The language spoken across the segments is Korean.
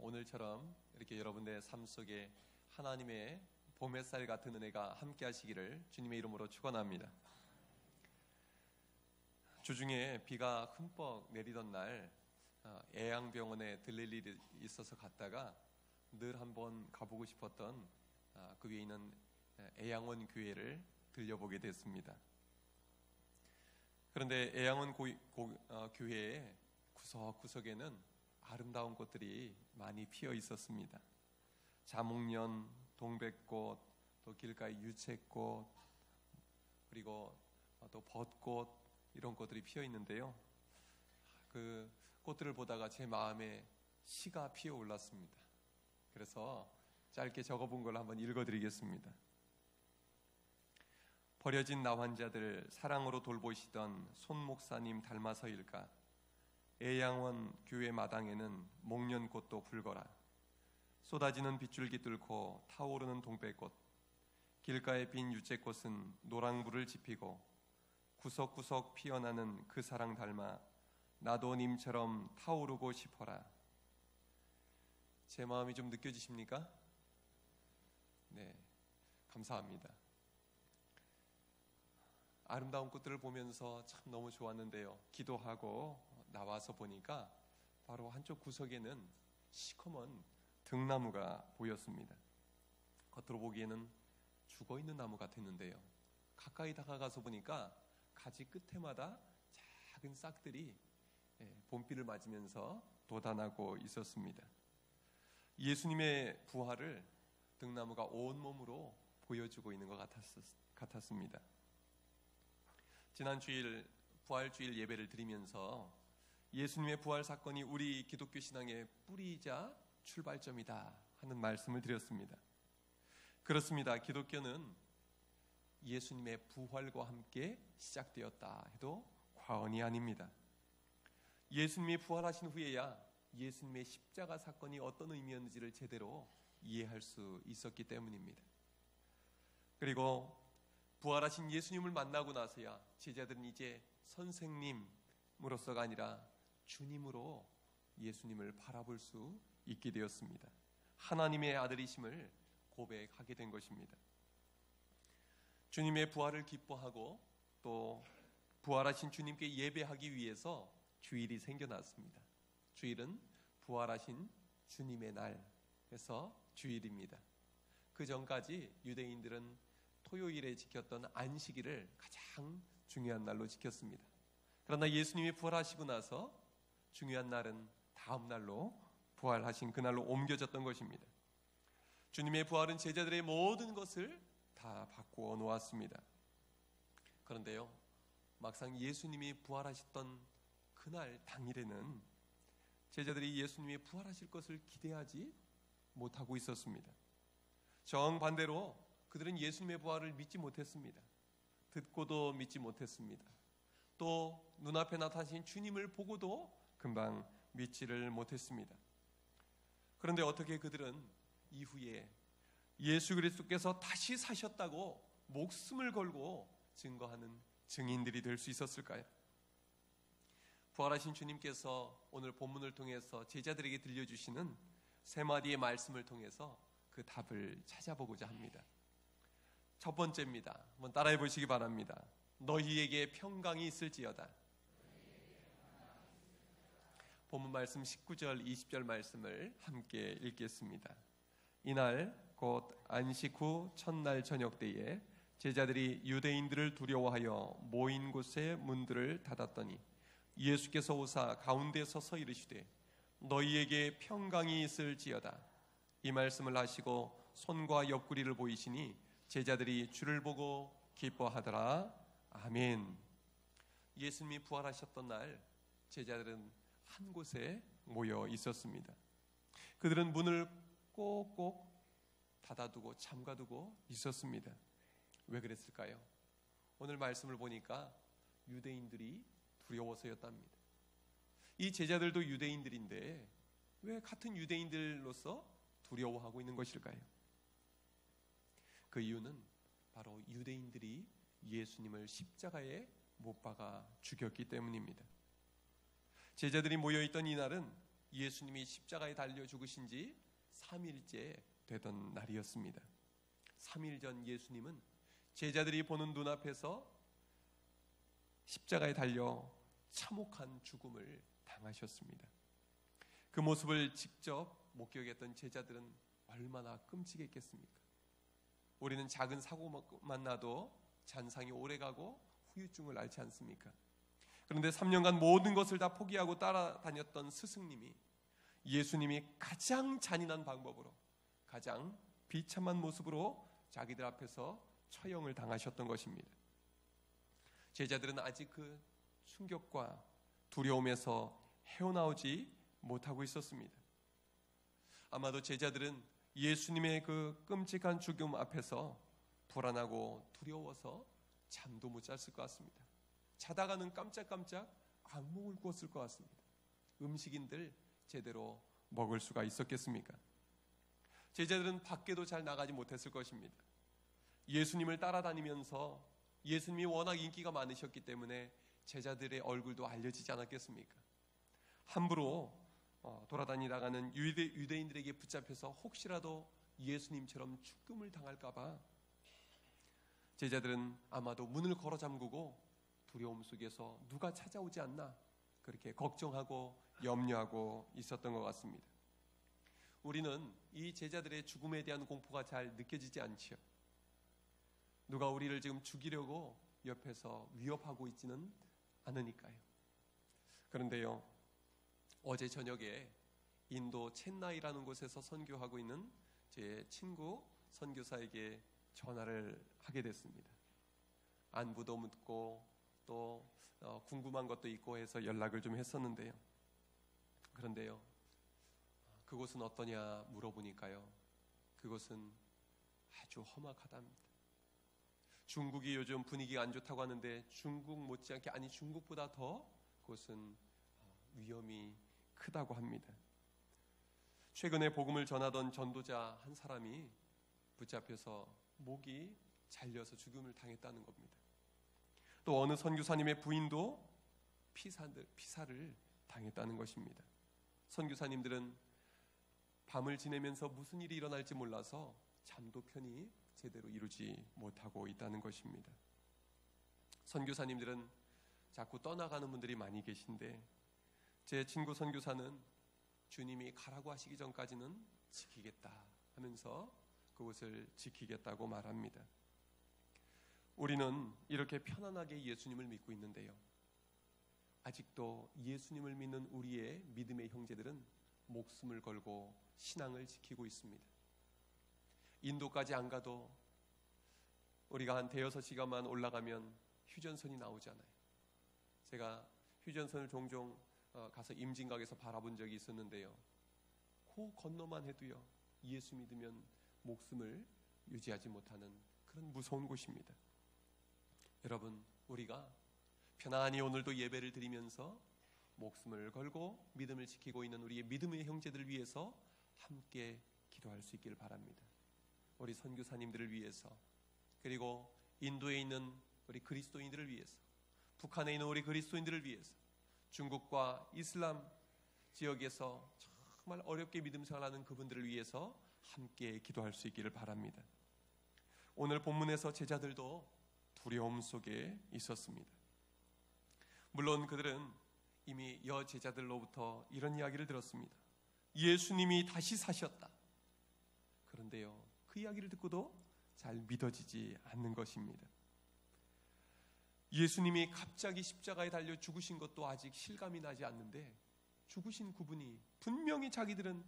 오늘처럼 이렇게 여러분의 삶 속에 하나님의 봄 햇살 같은 은혜가 함께 하시기를 주님의 이름으로 축원합니다. 주중에 비가 흠뻑 내리던 날 애양병원에 들릴 일이 있어서 갔다가 늘 한번 가보고 싶었던 그 위에 있는 애양원 교회를 들려보게 됐습니다. 그런데 애양원 교회의 구석구석에는 아름다운 꽃들이 많이 피어 있었습니다. 자목련, 동백꽃, 또 길가에 유채꽃, 그리고 또 벚꽃, 이런 꽃들이 피어 있는데요. 그 꽃들을 보다가 제 마음에 시가 피어 올랐습니다. 그래서 짧게 적어본 걸 한번 읽어드리겠습니다. 버려진 나 환자들 사랑으로 돌보시던 손 목사님 닮아서일까? 애양원 교회 마당에는 목련꽃도 불거라. 쏟아지는 빗줄기 뚫고 타오르는 동백꽃, 길가에 핀 유채꽃은 노랑불을 지피고 구석구석 피어나는 그 사랑 닮아 나도 님처럼 타오르고 싶어라. 제 마음이 좀 느껴지십니까? 네, 감사합니다. 아름다운 꽃들을 보면서 참 너무 좋았는데요. 기도하고 나와서 보니까 바로 한쪽 구석에는 시커먼 등나무가 보였습니다. 겉으로 보기에는 죽어있는 나무 같았는데요. 가까이 다가가서 보니까 가지 끝에마다 작은 싹들이 봄비를 맞으면서 돋아나고 있었습니다. 예수님의 부활을 등나무가 온몸으로 보여주고 있는 것 같았습니다. 지난 주일 부활주일 예배를 드리면서 예수님의 부활 사건이 우리 기독교 신앙의 뿌리이자 출발점이다 하는 말씀을 드렸습니다. 그렇습니다. 기독교는 예수님의 부활과 함께 시작되었다 해도 과언이 아닙니다. 예수님이 부활하신 후에야 예수님의 십자가 사건이 어떤 의미였는지를 제대로 이해할 수 있었기 때문입니다. 그리고 부활하신 예수님을 만나고 나서야 제자들은 이제 선생님으로서가 아니라 주님으로 예수님을 바라볼 수 있게 되었습니다. 하나님의 아들이심을 고백하게 된 것입니다. 주님의 부활을 기뻐하고 또 부활하신 주님께 예배하기 위해서 주일이 생겨났습니다. 주일은 부활하신 주님의 날에서 주일입니다. 그 전까지 유대인들은 토요일에 지켰던 안식일을 가장 중요한 날로 지켰습니다. 그러나 예수님이 부활하시고 나서 중요한 날은 다음 날로 부활하신 그날로 옮겨졌던 것입니다. 주님의 부활은 제자들의 모든 것을 다 바꾸어 놓았습니다. 그런데요, 막상 예수님이 부활하셨던 그날 당일에는 제자들이 예수님이 부활하실 것을 기대하지 못하고 있었습니다. 정반대로 그들은 예수님의 부활을 믿지 못했습니다. 듣고도 믿지 못했습니다. 또 눈앞에 나타나신 주님을 보고도 금방 믿지를 못했습니다. 그런데 어떻게 그들은 이후에 예수 그리스도께서 다시 사셨다고 목숨을 걸고 증거하는 증인들이 될 수 있었을까요? 부활하신 주님께서 오늘 본문을 통해서 제자들에게 들려주시는 세 마디의 말씀을 통해서 그 답을 찾아보고자 합니다. 첫 번째입니다. 한번 따라해 보시기 바랍니다. 너희에게 평강이 있을지어다. 본문 말씀 19절 20절 말씀을 함께 읽겠습니다. 이날 곧 안식 후 첫날 저녁 때에 제자들이 유대인들을 두려워하여 모인 곳에 문들을 닫았더니 예수께서 오사 가운데 서서 이르시되 너희에게 평강이 있을지어다. 이 말씀을 하시고 손과 옆구리를 보이시니 제자들이 주를 보고 기뻐하더라. 아멘. 예수님이 부활하셨던 날 제자들은 한 곳에 모여 있었습니다. 그들은 문을 꼭꼭 닫아두고 잠가두고 있었습니다. 왜 그랬을까요? 오늘 말씀을 보니까 유대인들이 두려워서였답니다. 이 제자들도 유대인들인데 왜 같은 유대인들로서 두려워하고 있는 것일까요? 그 이유는 바로 유대인들이 예수님을 십자가에 못 박아 죽였기 때문입니다. 제자들이 모여있던 이날은 예수님이 십자가에 달려 죽으신 지 3일째 되던 날이었습니다. 3일 전 예수님은 제자들이 보는 눈앞에서 십자가에 달려 참혹한 죽음을 당하셨습니다. 그 모습을 직접 목격했던 제자들은 얼마나 끔찍했겠습니까? 우리는 작은 사고만 나도 잔상이 오래가고 후유증을 앓지 않습니까? 그런데 3년간 모든 것을 다 포기하고 따라다녔던 스승님이 예수님이 가장 잔인한 방법으로, 가장 비참한 모습으로 자기들 앞에서 처형을 당하셨던 것입니다. 제자들은 아직 그 충격과 두려움에서 헤어나오지 못하고 있었습니다. 아마도 제자들은 예수님의 그 끔찍한 죽음 앞에서 불안하고 두려워서 잠도 못 잤을 것 같습니다. 자다가는 깜짝깜짝 악몽을 꾸었을 것 같습니다. 음식인들 제대로 먹을 수가 있었겠습니까? 제자들은 밖에도 잘 나가지 못했을 것입니다. 예수님을 따라다니면서 예수님이 워낙 인기가 많으셨기 때문에 제자들의 얼굴도 알려지지 않았겠습니까? 함부로 돌아다니다가는 유대인들에게 붙잡혀서 혹시라도 예수님처럼 죽음을 당할까봐 제자들은 아마도 문을 걸어 잠그고 두려움 속에서 누가 찾아오지 않나 그렇게 걱정하고 염려하고 있었던 것 같습니다. 우리는 이 제자들의 죽음에 대한 공포가 잘 느껴지지 않지요. 누가 우리를 지금 죽이려고 옆에서 위협하고 있지는 않으니까요. 그런데요, 어제 저녁에 인도 첸나이라는 곳에서 선교하고 있는 제 친구 선교사에게 전화를 하게 됐습니다. 안부도 묻고 또 궁금한 것도 있고 해서 연락을 좀 했었는데요. 그런데요, 그곳은 어떠냐 물어보니까요, 그곳은 아주 험악하답니다. 중국이 요즘 분위기가 안 좋다고 하는데 중국 못지않게, 아니 중국보다 더 그곳은 위험이 크다고 합니다. 최근에 복음을 전하던 전도자 한 사람이 붙잡혀서 목이 잘려서 죽음을 당했다는 겁니다. 또 어느 선교사님의 부인도 피사를 당했다는 것입니다. 선교사님들은 밤을 지내면서 무슨 일이 일어날지 몰라서 잠도 편히 제대로 이루지 못하고 있다는 것입니다. 선교사님들은 자꾸 떠나가는 분들이 많이 계신데 제 친구 선교사는 주님이 가라고 하시기 전까지는 지키겠다 하면서 그것을 지키겠다고 말합니다. 우리는 이렇게 편안하게 예수님을 믿고 있는데요, 아직도 예수님을 믿는 우리의 믿음의 형제들은 목숨을 걸고 신앙을 지키고 있습니다. 인도까지 안 가도 우리가 한 대여섯 시간만 올라가면 휴전선이 나오잖아요. 제가 휴전선을 종종 가서 임진각에서 바라본 적이 있었는데요, 그 건너만 해도요, 예수 믿으면 목숨을 유지하지 못하는 그런 무서운 곳입니다. 여러분, 우리가 편안히 오늘도 예배를 드리면서 목숨을 걸고 믿음을 지키고 있는 우리의 믿음의 형제들을 위해서 함께 기도할 수 있기를 바랍니다. 우리 선교사님들을 위해서, 그리고 인도에 있는 우리 그리스도인들을 위해서, 북한에 있는 우리 그리스도인들을 위해서, 중국과 이슬람 지역에서 정말 어렵게 믿음 생활하는 그분들을 위해서 함께 기도할 수 있기를 바랍니다. 오늘 본문에서 제자들도 두려움 속에 있었습니다. 물론 그들은 이미 여제자들로부터 이런 이야기를 들었습니다. 예수님이 다시 사셨다. 그런데요, 그 이야기를 듣고도 잘 믿어지지 않는 것입니다. 예수님이 갑자기 십자가에 달려 죽으신 것도 아직 실감이 나지 않는데, 죽으신 그분이 분명히 자기들은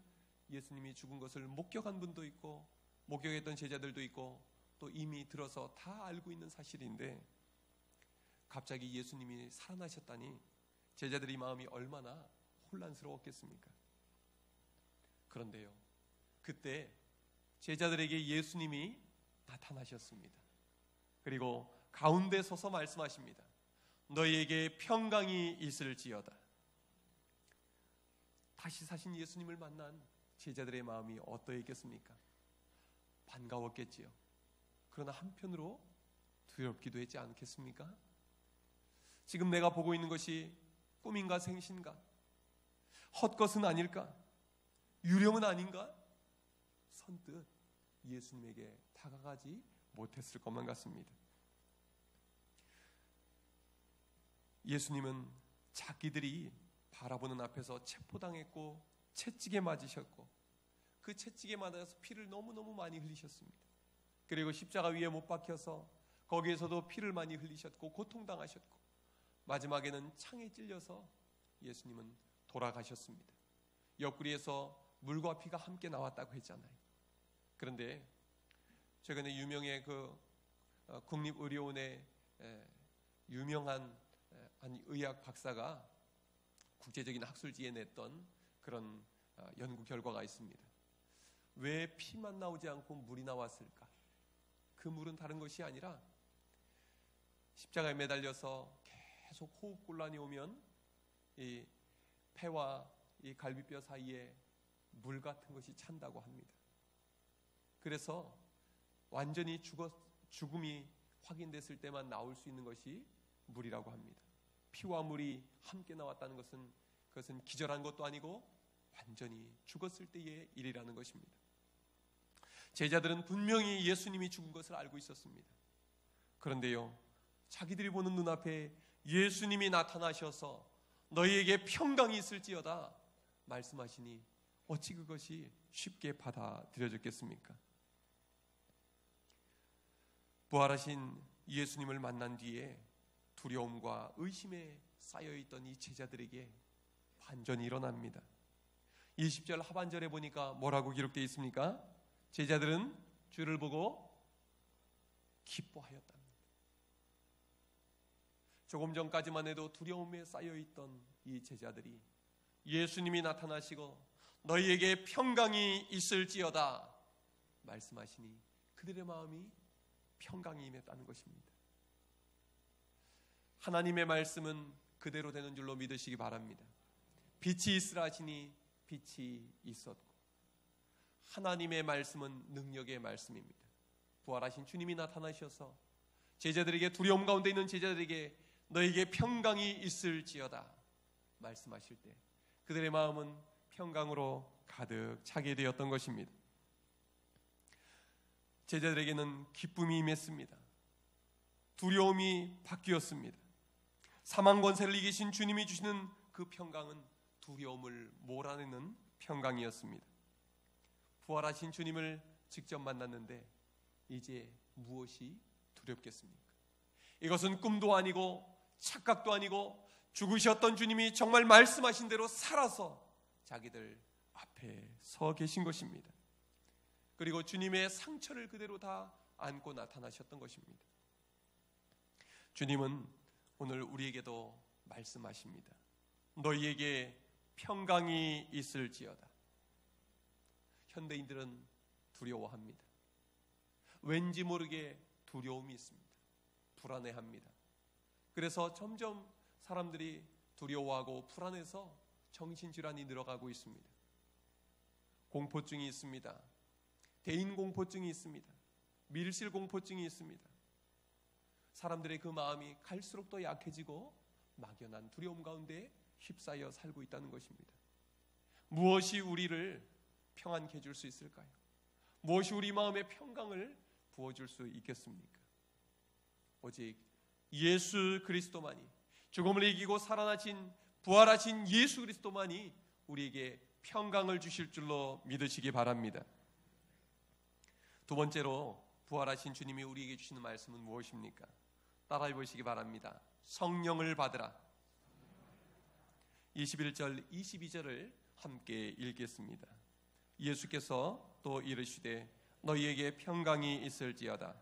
예수님이 죽은 것을 목격한 분도 있고 목격했던 제자들도 있고 또 이미 들어서 다 알고 있는 사실인데, 갑자기 예수님이 살아나셨다니 제자들의 마음이 얼마나 혼란스러웠겠습니까? 그런데요, 그때 제자들에게 예수님이 나타나셨습니다. 그리고 가운데 서서 말씀하십니다. 너희에게 평강이 있을지어다. 다시 사신 예수님을 만난 제자들의 마음이 어떠했겠습니까? 반가웠겠지요. 그러나 한편으로 두렵기도 했지 않겠습니까? 지금 내가 보고 있는 것이 꿈인가 생신가? 헛것은 아닐까? 유령은 아닌가? 선뜻 예수님에게 다가가지 못했을 것만 같습니다. 예수님은 자기들이 바라보는 앞에서 체포당했고 채찍에 맞으셨고 그 채찍에 맞아서 피를 너무너무 많이 흘리셨습니다. 그리고 십자가 위에 못 박혀서 거기에서도 피를 많이 흘리셨고 고통당하셨고 마지막에는 창에 찔려서 예수님은 돌아가셨습니다. 옆구리에서 물과 피가 함께 나왔다고 했잖아요. 그런데 최근에 유명의 국립의료원의 유명한 한 의학 박사가 국제적인 학술지에 냈던 그런 연구 결과가 있습니다. 왜 피만 나오지 않고 물이 나왔을까? 그 물은 다른 것이 아니라 십자가에 매달려서 계속 호흡곤란이 오면 이 폐와 이 갈비뼈 사이에 물 같은 것이 찬다고 합니다. 그래서 완전히 죽음이 확인됐을 때만 나올 수 있는 것이 물이라고 합니다. 피와 물이 함께 나왔다는 것은 그것은 기절한 것도 아니고 완전히 죽었을 때의 일이라는 것입니다. 제자들은 분명히 예수님이 죽은 것을 알고 있었습니다. 그런데요, 자기들이 보는 눈앞에 예수님이 나타나셔서 너희에게 평강이 있을지어다 말씀하시니 어찌 그것이 쉽게 받아들여졌겠습니까? 부활하신 예수님을 만난 뒤에 두려움과 의심에 쌓여있던 이 제자들에게 반전이 일어납니다. 20절 하반절에 보니까 뭐라고 기록되어 있습니까? 제자들은 주를 보고 기뻐하였답니다. 조금 전까지만 해도 두려움에 쌓여있던 이 제자들이 예수님이 나타나시고 너희에게 평강이 있을지어다 말씀하시니 그들의 마음이 평강이 임했다는 것입니다. 하나님의 말씀은 그대로 되는 줄로 믿으시기 바랍니다. 빛이 있으라 하시니 빛이 있었고 하나님의 말씀은 능력의 말씀입니다. 부활하신 주님이 나타나셔서 제자들에게 두려움 가운데 있는 제자들에게 너에게 평강이 있을지어다 말씀하실 때 그들의 마음은 평강으로 가득 차게 되었던 것입니다. 제자들에게는 기쁨이 임했습니다. 두려움이 바뀌었습니다. 사망 권세를 이기신 주님이 주시는 그 평강은 두려움을 몰아내는 평강이었습니다. 부활하신 주님을 직접 만났는데 이제 무엇이 두렵겠습니까? 이것은 꿈도 아니고 착각도 아니고 죽으셨던 주님이 정말 말씀하신 대로 살아서 자기들 앞에 서 계신 것입니다. 그리고 주님의 상처를 그대로 다 안고 나타나셨던 것입니다. 주님은 오늘 우리에게도 말씀하십니다. 너희에게 평강이 있을지어다. 현대인들은 두려워합니다. 왠지 모르게 두려움이 있습니다. 불안해합니다. 그래서 점점 사람들이 두려워하고 불안해서 정신질환이 늘어가고 있습니다. 공포증이 있습니다. 대인공포증이 있습니다. 밀실공포증이 있습니다. 사람들의 그 마음이 갈수록 더 약해지고 막연한 두려움 가운데 휩싸여 살고 있다는 것입니다. 무엇이 우리를 평안케 해줄 수 있을까요? 무엇이 우리 마음에 평강을 부어줄 수 있겠습니까? 오직 예수 그리스도만이, 죽음을 이기고 살아나신 부활하신 예수 그리스도만이 우리에게 평강을 주실 줄로 믿으시기 바랍니다. 두 번째로 부활하신 주님이 우리에게 주시는 말씀은 무엇입니까? 따라해 보시기 바랍니다. 성령을 받으라. 21절 22절을 함께 읽겠습니다. 예수께서 또 이르시되 너희에게 평강이 있을지어다.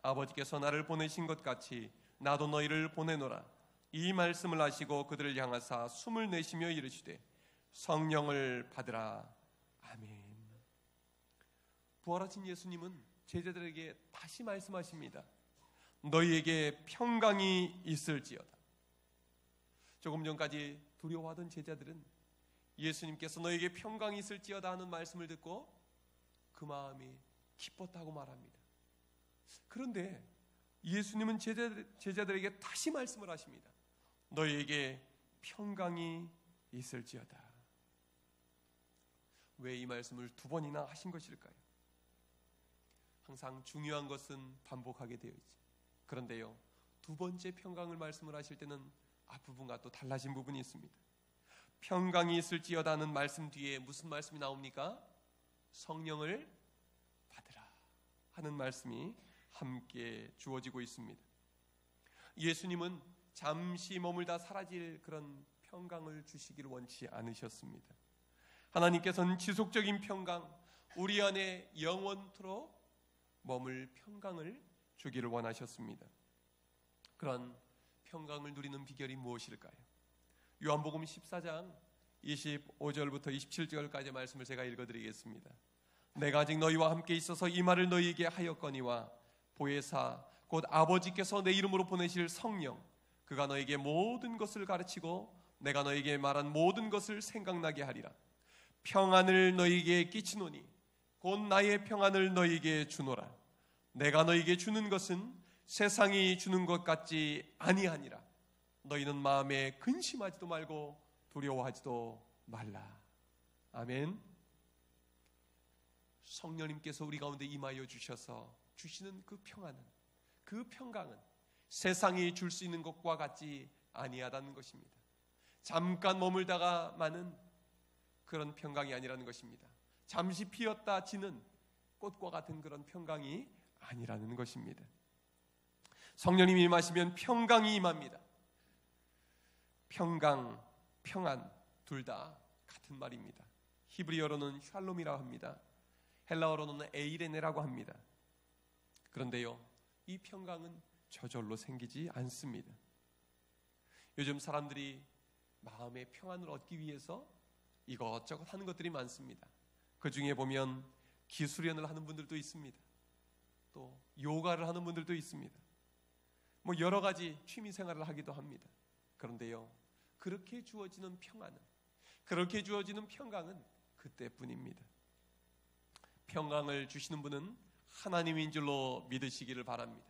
아버지께서 나를 보내신 것 같이 나도 너희를 보내노라. 이 말씀을 하시고 그들을 향하사 숨을 내쉬며 이르시되 성령을 받으라. 아멘. 부활하신 예수님은 제자들에게 다시 말씀하십니다. 너희에게 평강이 있을지어다. 조금 전까지 두려워하던 제자들은 예수님께서 너희에게 평강이 있을지어다 하는 말씀을 듣고 그 마음이 기뻤다고 말합니다. 그런데 예수님은 제자들에게 다시 말씀을 하십니다. 너희에게 평강이 있을지어다. 왜 이 말씀을 두 번이나 하신 것일까요? 항상 중요한 것은 반복하게 되어 있죠. 그런데요, 두 번째 평강을 말씀을 하실 때는 앞부분과 또 달라진 부분이 있습니다. 평강이 있을지어다는 말씀 뒤에 무슨 말씀이 나옵니까? 성령을 받으라 하는 말씀이 함께 주어지고 있습니다. 예수님은 잠시 머물다 사라질 그런 평강을 주시기를 원치 않으셨습니다. 하나님께서는 지속적인 평강, 우리 안에 영원토록 머물 평강을 주기를 원하셨습니다. 그런 평강을 누리는 비결이 무엇일까요? 요한복음 14장 25절부터 27절까지의 말씀을 제가 읽어드리겠습니다. 내가 아직 너희와 함께 있어서 이 말을 너희에게 하였거니와 보혜사 곧 아버지께서 내 이름으로 보내실 성령 그가 너희에게 모든 것을 가르치고 내가 너희에게 말한 모든 것을 생각나게 하리라. 평안을 너희에게 끼치노니 곧 나의 평안을 너희에게 주노라. 내가 너희에게 주는 것은 세상이 주는 것 같지 아니하니라. 너희는 마음에 근심하지도 말고 두려워하지도 말라. 아멘. 성령님께서 우리 가운데 임하여 주셔서 주시는 그 평안은, 그 평강은 세상이 줄 수 있는 것과 같지 아니하다는 것입니다. 잠깐 머물다가 마는 그런 평강이 아니라는 것입니다. 잠시 피었다 지는 꽃과 같은 그런 평강이 아니라는 것입니다. 성령님이 임하시면 평강이 임합니다. 평강, 평안 둘 다 같은 말입니다. 히브리어로는 샬롬이라고 합니다. 헬라어로는 에이레네라고 합니다. 그런데요, 이 평강은 저절로 생기지 않습니다. 요즘 사람들이 마음의 평안을 얻기 위해서 이것저것 하는 것들이 많습니다. 그 중에 보면 기술연을 하는 분들도 있습니다. 또 요가를 하는 분들도 있습니다. 뭐 여러 가지 취미 생활을 하기도 합니다. 그런데요, 그렇게 주어지는 평안은, 그렇게 주어지는 평강은 그때뿐입니다. 평강을 주시는 분은 하나님인 줄로 믿으시기를 바랍니다.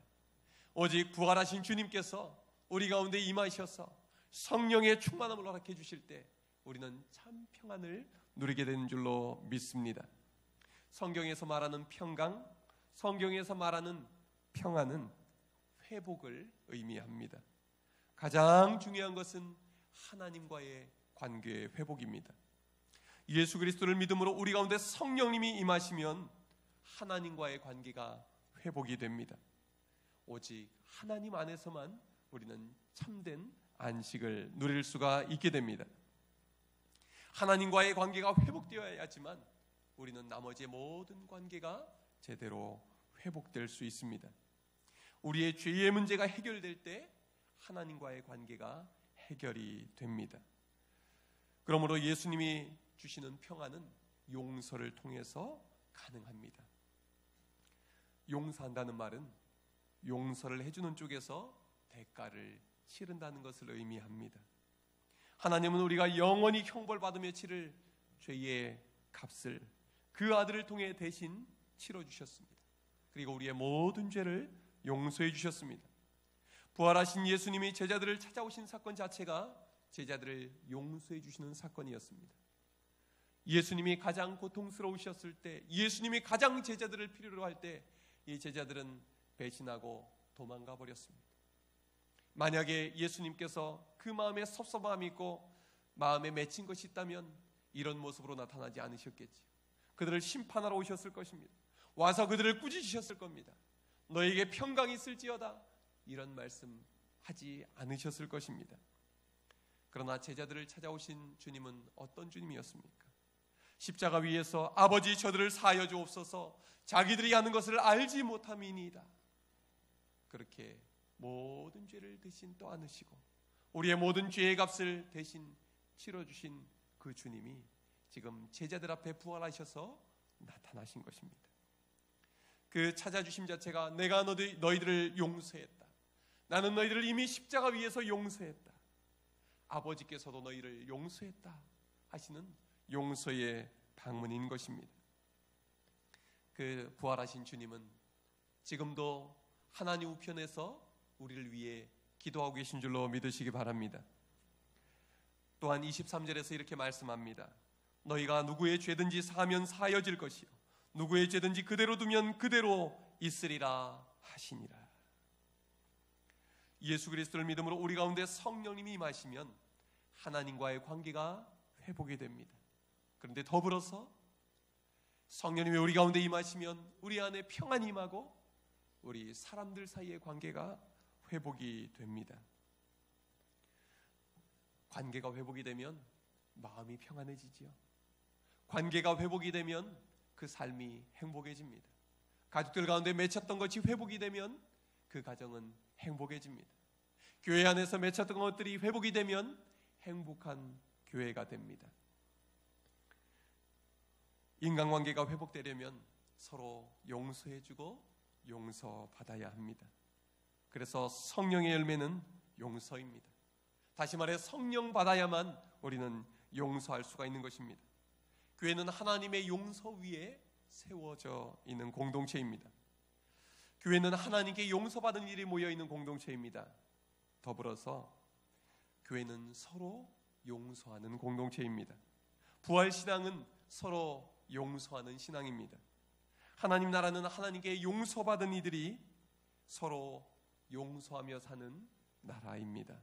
오직 부활하신 주님께서 우리 가운데 임하셔서 성령의 충만함을 허락해 주실 때 우리는 참 평안을 누리게 되는 줄로 믿습니다. 성경에서 말하는 평강, 성경에서 말하는 평안은 회복을 의미합니다. 가장 중요한 것은 하나님과의 관계의 회복입니다. 예수 그리스도를 믿음으로 우리 가운데 성령님이 임하시면 하나님과의 관계가 회복이 됩니다. 오직 하나님 안에서만 우리는 참된 안식을 누릴 수가 있게 됩니다. 하나님과의 관계가 회복되어야지만 우리는 나머지 모든 관계가 제대로 회복될 수 있습니다. 우리의 죄의 문제가 해결될 때 하나님과의 관계가 해결이 됩니다. 그러므로 예수님이 주시는 평안은 용서를 통해서 가능합니다. 용서한다는 말은 용서를 해주는 쪽에서 대가를 치른다는 것을 의미합니다. 하나님은 우리가 영원히 형벌받으며 치를 죄의 값을 그 아들을 통해 대신 치러주셨습니다. 그리고 우리의 모든 죄를 용서해 주셨습니다. 부활하신 예수님이 제자들을 찾아오신 사건 자체가 제자들을 용서해 주시는 사건이었습니다. 예수님이 가장 고통스러우셨을 때, 예수님이 가장 제자들을 필요로 할 때 이 제자들은 배신하고 도망가 버렸습니다. 만약에 예수님께서 그 마음에 섭섭함이 있고 마음에 맺힌 것이 있다면 이런 모습으로 나타나지 않으셨겠지요. 그들을 심판하러 오셨을 것입니다. 와서 그들을 꾸짖으셨을 겁니다. 너에게 평강이 있을지어다, 이런 말씀 하지 않으셨을 것입니다. 그러나 제자들을 찾아오신 주님은 어떤 주님이었습니까? 십자가 위에서 아버지 저들을 사하여 주옵소서, 자기들이 하는 것을 알지 못함이니이다. 그렇게 모든 죄를 대신 또 안으시고 우리의 모든 죄의 값을 대신 치러주신 그 주님이 지금 제자들 앞에 부활하셔서 나타나신 것입니다. 그 찾아주심 자체가 내가 너희들을 용서했다, 나는 너희들을 이미 십자가 위에서 용서했다, 아버지께서도 너희를 용서했다 하시는 용서의 방문인 것입니다. 그 부활하신 주님은 지금도 하나님 우편에서 우리를 위해 기도하고 계신 줄로 믿으시기 바랍니다. 또한 23절에서 이렇게 말씀합니다. 너희가 누구의 죄든지 사하면 사하여질 것이요 누구의 죄든지 그대로 두면 그대로 있으리라 하시니라. 예수 그리스도를 믿음으로 우리 가운데 성령님이 임하시면 하나님과의 관계가 회복이 됩니다. 그런데 더불어서 성령님이 우리 가운데 임하시면 우리 안에 평안이 임하고 우리 사람들 사이의 관계가 회복이 됩니다. 관계가 회복이 되면 마음이 평안해지지요. 관계가 회복이 되면 그 삶이 행복해집니다. 가족들 가운데 맺혔던 것이 회복이 되면 그 가정은 행복해집니다. 교회 안에서 맺혔던 것들이 회복이 되면 행복한 교회가 됩니다. 인간관계가 회복되려면 서로 용서해주고 용서받아야 합니다. 그래서 성령의 열매는 용서입니다. 다시 말해 성령 받아야만 우리는 용서할 수가 있는 것입니다. 교회는 하나님의 용서 위에 세워져 있는 공동체입니다. 교회는 하나님께 용서받은 일이 모여있는 공동체입니다. 더불어서 교회는 서로 용서하는 공동체입니다. 부활신앙은 서로 용서하는 신앙입니다. 하나님 나라는 하나님께 용서받은 이들이 서로 용서하며 사는 나라입니다.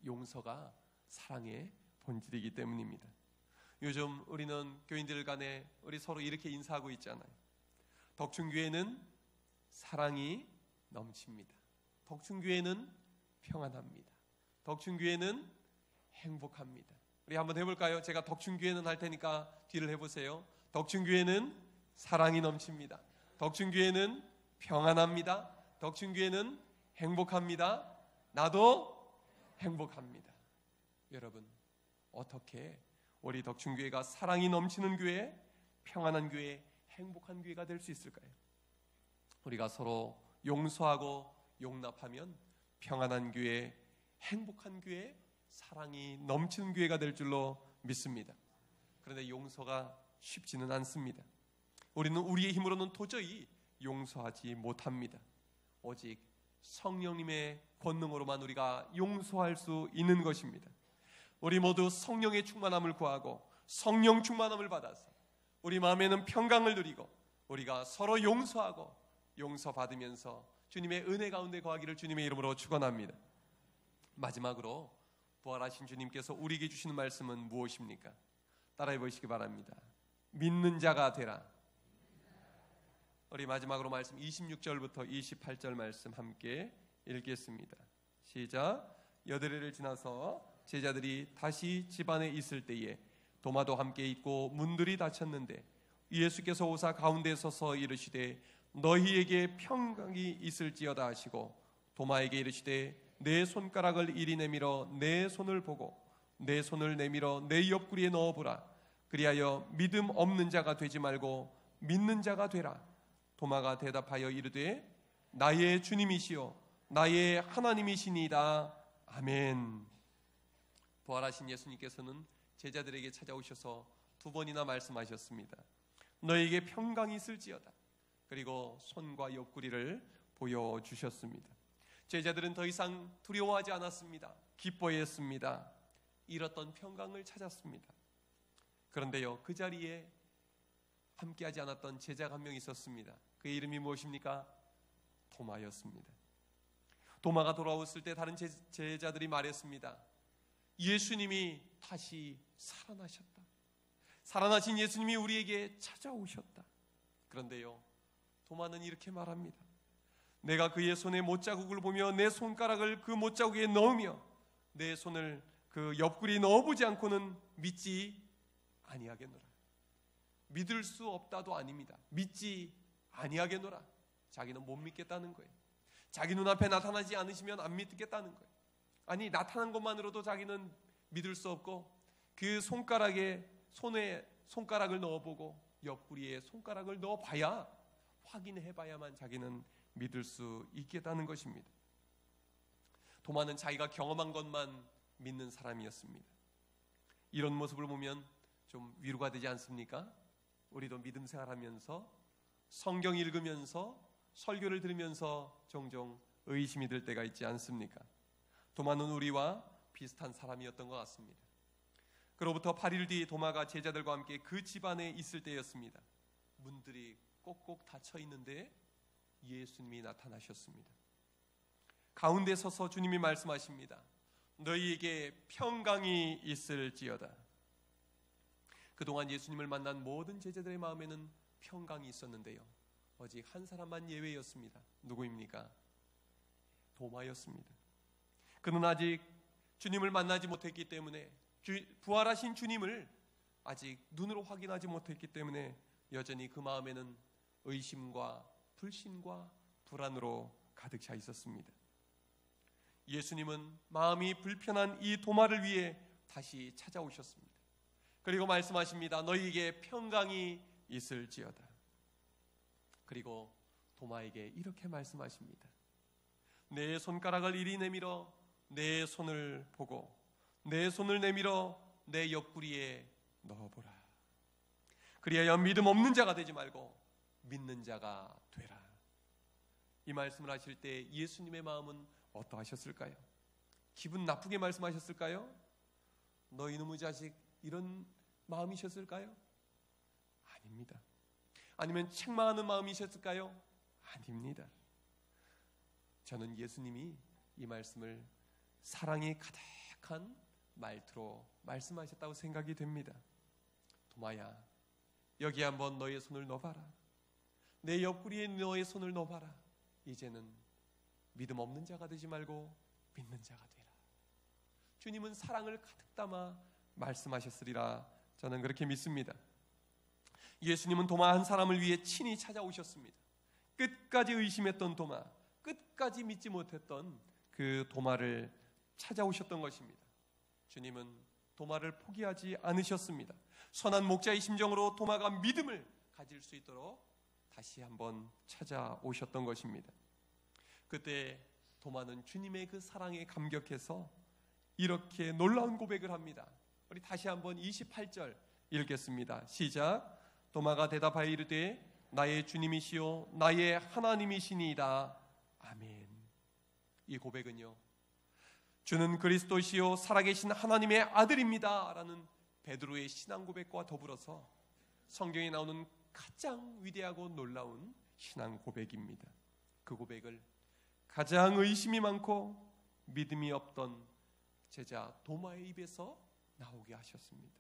용서가 사랑의 본질이기 때문입니다. 요즘 우리는 교인들 간에 우리 서로 이렇게 인사하고 있잖아요. 덕충교회는 사랑이 넘칩니다. 덕충교회는 평안합니다. 덕충교회는 행복합니다. 우리 한번 해볼까요? 제가 덕충교회는 할 테니까 뒤를 해보세요. 덕충교회는 사랑이 넘칩니다. 덕충교회는 평안합니다. 덕충교회는 행복합니다. 나도 행복합니다. 여러분, 어떻게 우리 덕충교회가 사랑이 넘치는 교회, 평안한 교회, 행복한 교회가 될 수 있을까요? 우리가 서로 용서하고 용납하면 평안한 교회, 행복한 교회, 사랑이 넘치는 교회가 될 줄로 믿습니다. 그런데 용서가 쉽지는 않습니다. 우리는 우리의 힘으로는 도저히 용서하지 못합니다. 오직 성령님의 권능으로만 우리가 용서할 수 있는 것입니다. 우리 모두 성령의 충만함을 구하고 성령 충만함을 받아서 우리 마음에는 평강을 누리고 우리가 서로 용서하고 용서받으면서 주님의 은혜 가운데 거하기를 주님의 이름으로 축원합니다. 마지막으로 부활하신 주님께서 우리에게 주시는 말씀은 무엇입니까? 따라해 보시기 바랍니다. 믿는 자가 되라. 우리 마지막으로 말씀 26절부터 28절 말씀 함께 읽겠습니다. 시작. 여드레를 지나서 제자들이 다시 집안에 있을 때에 도마도 함께 있고 문들이 닫혔는데 예수께서 오사 가운데 서서 이르시되 너희에게 평강이 있을지어다 하시고 도마에게 이르시되 내 손가락을 이리 내밀어 내 손을 보고 내 손을 내밀어 내 옆구리에 넣어보라. 그리하여 믿음 없는 자가 되지 말고 믿는 자가 되라. 도마가 대답하여 이르되 나의 주님이시요 나의 하나님이시니이다. 아멘. 부활하신 예수님께서는 제자들에게 찾아오셔서 두 번이나 말씀하셨습니다. 너에게 평강이 있을지어다. 그리고 손과 옆구리를 보여주셨습니다. 제자들은 더 이상 두려워하지 않았습니다. 기뻐했습니다. 잃었던 평강을 찾았습니다. 그런데요, 그 자리에 함께하지 않았던 제자가 한 명 있었습니다. 그의 이름이 무엇입니까? 도마였습니다. 도마가 돌아왔을 때 다른 제자들이 말했습니다. 예수님이 다시 살아나셨다. 살아나신 예수님이 우리에게 찾아오셨다. 그런데요, 도마는 이렇게 말합니다. 내가 그의 손에 못자국을 보며 내 손가락을 그 못자국에 넣으며 내 손을 그 옆구리에 넣어보지 않고는 믿지 아니하겠노라. 믿을 수 없다도 아닙니다. 믿지 아니하겠노라. 자기는 못 믿겠다는 거예요. 자기 눈앞에 나타나지 않으시면 안 믿겠다는 거예요. 아니, 나타난 것만으로도 자기는 믿을 수 없고 그 손가락에 손에 손가락을 넣어보고 옆구리에 손가락을 넣어봐야 확인해봐야만 자기는 믿을 수 있겠다는 것입니다. 도마는 자기가 경험한 것만 믿는 사람이었습니다. 이런 모습을 보면 좀 위로가 되지 않습니까? 우리도 믿음 생활하면서 성경 읽으면서 설교를 들으면서 종종 의심이 들 때가 있지 않습니까? 도마는 우리와 비슷한 사람이었던 것 같습니다. 그로부터 8일 뒤 도마가 제자들과 함께 그 집 안에 있을 때였습니다. 문들이 꼭꼭 닫혀 있는데 예수님이 나타나셨습니다. 가운데 서서 주님이 말씀하십니다. 너희에게 평강이 있을지어다. 그동안 예수님을 만난 모든 제자들의 마음에는 평강이 있었는데요, 오직 한 사람만 예외였습니다. 누구입니까? 도마였습니다. 그는 아직 주님을 만나지 못했기 때문에, 부활하신 주님을 아직 눈으로 확인하지 못했기 때문에 여전히 그 마음에는 의심과 불신과 불안으로 가득 차 있었습니다. 예수님은 마음이 불편한 이 도마를 위해 다시 찾아오셨습니다. 그리고 말씀하십니다. 너희에게 평강이 있을지어다. 그리고 도마에게 이렇게 말씀하십니다. 내 손가락을 이리 내밀어 내 손을 보고 내 손을 내밀어 내 옆구리에 넣어보라. 그리하여 믿음 없는 자가 되지 말고 믿는 자가 되라. 이 말씀을 하실 때 예수님의 마음은 어떠하셨을까요? 기분 나쁘게 말씀하셨을까요? 너 이놈의 자식, 이런 마음이셨을까요? 아닙니다. 아니면 책망하는 마음이셨을까요? 아닙니다. 저는 예수님이 이 말씀을 사랑이 가득한 말투로 말씀하셨다고 생각이 됩니다. 도마야, 여기 한번 너의 손을 넣어봐라. 내 옆구리에 너의 손을 넣어봐라. 이제는 믿음 없는 자가 되지 말고 믿는 자가 되라. 주님은 사랑을 가득 담아 말씀하셨으리라 저는 그렇게 믿습니다. 예수님은 도마 한 사람을 위해 친히 찾아오셨습니다. 끝까지 의심했던 도마, 끝까지 믿지 못했던 그 도마를 찾아오셨던 것입니다. 주님은 도마를 포기하지 않으셨습니다. 선한 목자의 심정으로 도마가 믿음을 가질 수 있도록 다시 한번 찾아오셨던 것입니다. 그때 도마는 주님의 그 사랑에 감격해서 이렇게 놀라운 고백을 합니다. 우리 다시 한번 28절 읽겠습니다. 시작. 도마가 대답하여 이르되 나의 주님이시요 나의 하나님이시니이다. 아멘. 이 고백은요, 주는 그리스도시요 살아계신 하나님의 아들입니다 라는 베드로의 신앙 고백과 더불어서 성경에 나오는 가장 위대하고 놀라운 신앙 고백입니다. 그 고백을 가장 의심이 많고 믿음이 없던 제자 도마의 입에서 나오게 하셨습니다.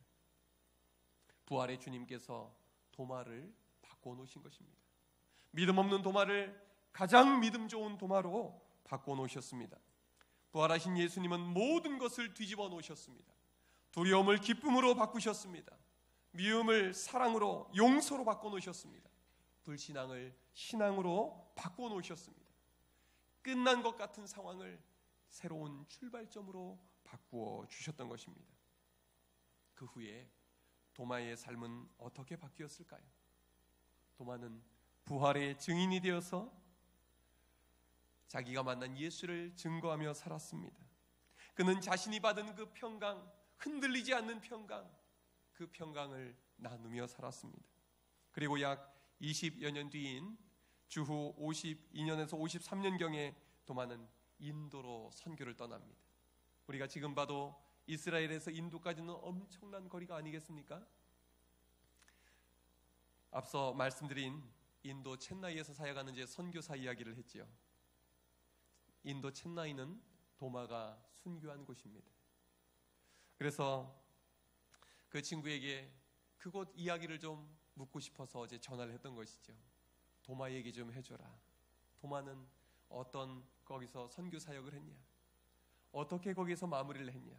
부활의 주님께서 도마를 바꿔놓으신 것입니다. 믿음 없는 도마를 가장 믿음 좋은 도마로 바꿔놓으셨습니다. 부활하신 예수님은 모든 것을 뒤집어 놓으셨습니다. 두려움을 기쁨으로 바꾸셨습니다. 미움을 사랑으로, 용서로 바꿔놓으셨습니다. 불신앙을 신앙으로 바꿔놓으셨습니다. 끝난 것 같은 상황을 새로운 출발점으로 바꾸어 주셨던 것입니다. 그 후에 도마의 삶은 어떻게 바뀌었을까요? 도마는 부활의 증인이 되어서 자기가 만난 예수를 증거하며 살았습니다. 그는 자신이 받은 그 평강, 흔들리지 않는 평강, 그 평강을 나누며 살았습니다. 그리고 약 20여 년 뒤인 주후 52년에서 53년경에 도마는 인도로 선교를 떠납니다. 우리가 지금 봐도 이스라엘에서 인도까지는 엄청난 거리가 아니겠습니까? 앞서 말씀드린 인도 첸나이에서 사역하는 제 선교사 이야기를 했지요. 인도 첸나이는 도마가 순교한 곳입니다. 그래서 그 친구에게 그곳 이야기를 좀 묻고 싶어서 어제 전화를 했던 것이죠. 도마 얘기 좀 해줘라. 도마는 어떤 거기서 선교 사역을 했냐, 어떻게 거기서 마무리를 했냐,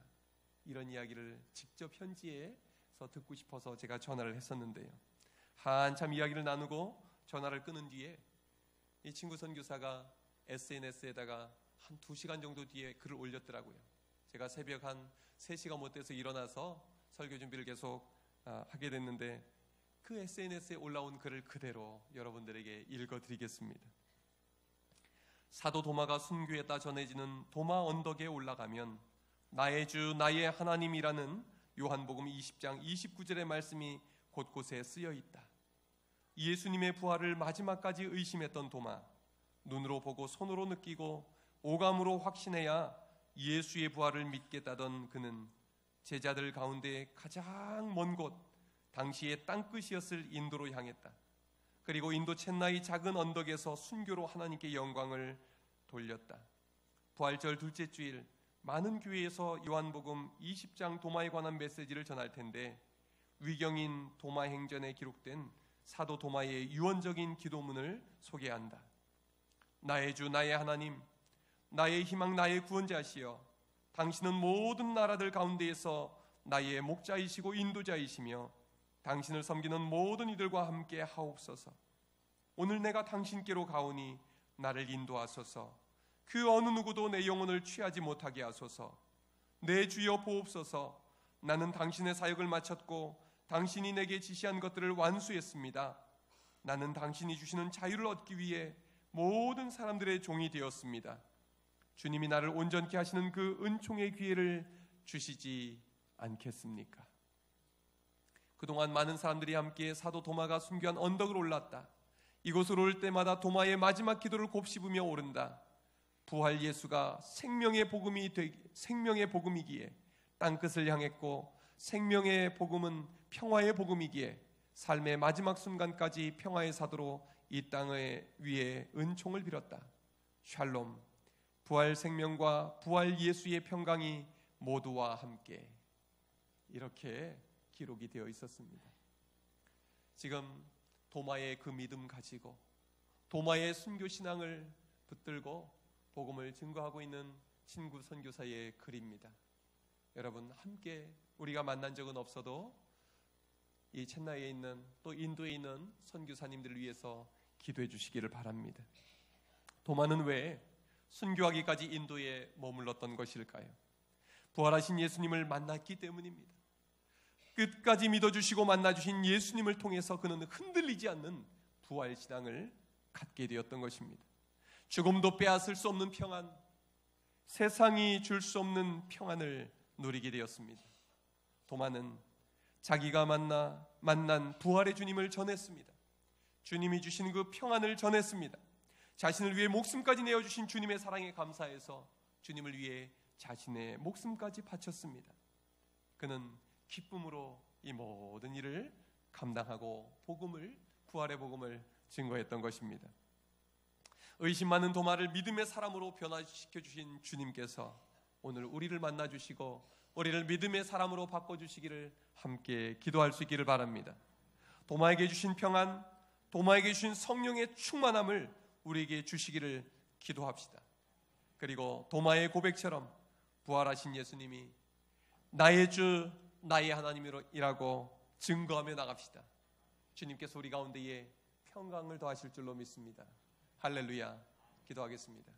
이런 이야기를 직접 현지에서 듣고 싶어서 제가 전화를 했었는데요. 한참 이야기를 나누고 전화를 끊은 뒤에 이 친구 선교사가 SNS에다가 한 2시간 정도 뒤에 글을 올렸더라고요. 제가 새벽 한 3시가 못 돼서 일어나서 설교 준비를 계속 하게 됐는데 그 SNS에 올라온 글을 그대로 여러분들에게 읽어드리겠습니다. 사도 도마가 순교했다 전해지는 도마 언덕에 올라가면 나의 주 나의 하나님이라는 요한복음 20장 29절의 말씀이 곳곳에 쓰여 있다. 예수님의 부활을 마지막까지 의심했던 도마, 눈으로 보고 손으로 느끼고 오감으로 확신해야 예수의 부활을 믿겠다던 그는 제자들 가운데 가장 먼 곳, 당시의 땅끝이었을 인도로 향했다. 그리고 인도 첸나이 작은 언덕에서 순교로 하나님께 영광을 돌렸다. 부활절 둘째 주일 많은 교회에서 요한복음 20장 도마에 관한 메시지를 전할 텐데, 위경인 도마행전에 기록된 사도 도마의 유언적인 기도문을 소개한다. 나의 주 나의 하나님, 나의 희망 나의 구원자시여, 당신은 모든 나라들 가운데에서 나의 목자이시고 인도자이시며 당신을 섬기는 모든 이들과 함께 하옵소서. 오늘 내가 당신께로 가오니 나를 인도하소서. 그 어느 누구도 내 영혼을 취하지 못하게 하소서. 내 주여 보옵소서. 나는 당신의 사역을 마쳤고 당신이 내게 지시한 것들을 완수했습니다. 나는 당신이 주시는 자유를 얻기 위해 모든 사람들의 종이 되었습니다. 주님이 나를 온전케 하시는 그 은총의 기회를 주시지 않겠습니까? 그동안 많은 사람들이 함께 사도 도마가 순교한 언덕을 올랐다. 이곳을 올 때마다 도마의 마지막 기도를 곱씹으며 오른다. 부활 예수가 생명의 복음이기에 땅끝을 향했고, 생명의 복음은 평화의 복음이기에 삶의 마지막 순간까지 평화의 사도로 이 땅의 위에 은총을 빌었다. 샬롬, 부활 생명과 부활 예수의 평강이 모두와 함께. 이렇게 기록이 되어 있었습니다. 지금 도마의 그 믿음 가지고 도마의 순교 신앙을 붙들고 복음을 증거하고 있는 친구 선교사의 글입니다. 여러분, 함께 우리가 만난 적은 없어도 이 첸나이에 있는, 또 인도에 있는 선교사님들을 위해서 기도해 주시기를 바랍니다. 도마는 왜 순교하기까지 인도에 머물렀던 것일까요? 부활하신 예수님을 만났기 때문입니다. 끝까지 믿어주시고 만나주신 예수님을 통해서 그는 흔들리지 않는 부활신앙을 갖게 되었던 것입니다. 죽음도 빼앗을 수 없는 평안, 세상이 줄 수 없는 평안을 누리게 되었습니다. 도마는 자기가 만난 부활의 주님을 전했습니다. 주님이 주신 그 평안을 전했습니다. 자신을 위해 목숨까지 내어주신 주님의 사랑에 감사해서 주님을 위해 자신의 목숨까지 바쳤습니다. 그는 기쁨으로 이 모든 일을 감당하고 부활의 복음을 증거했던 것입니다. 의심 많은 도마를 믿음의 사람으로 변화시켜 주신 주님께서 오늘 우리를 만나 주시고 우리를 믿음의 사람으로 바꿔주시기를 함께 기도할 수 있기를 바랍니다. 도마에게 주신 평안, 도마에게 주신 성령의 충만함을 우리에게 주시기를 기도합시다. 그리고 도마의 고백처럼 부활하신 예수님이 나의 주 나의 하나님이라고 증거하며 나갑시다. 주님께서 우리 가운데에 평강을 더하실 줄로 믿습니다. 할렐루야. 기도하겠습니다.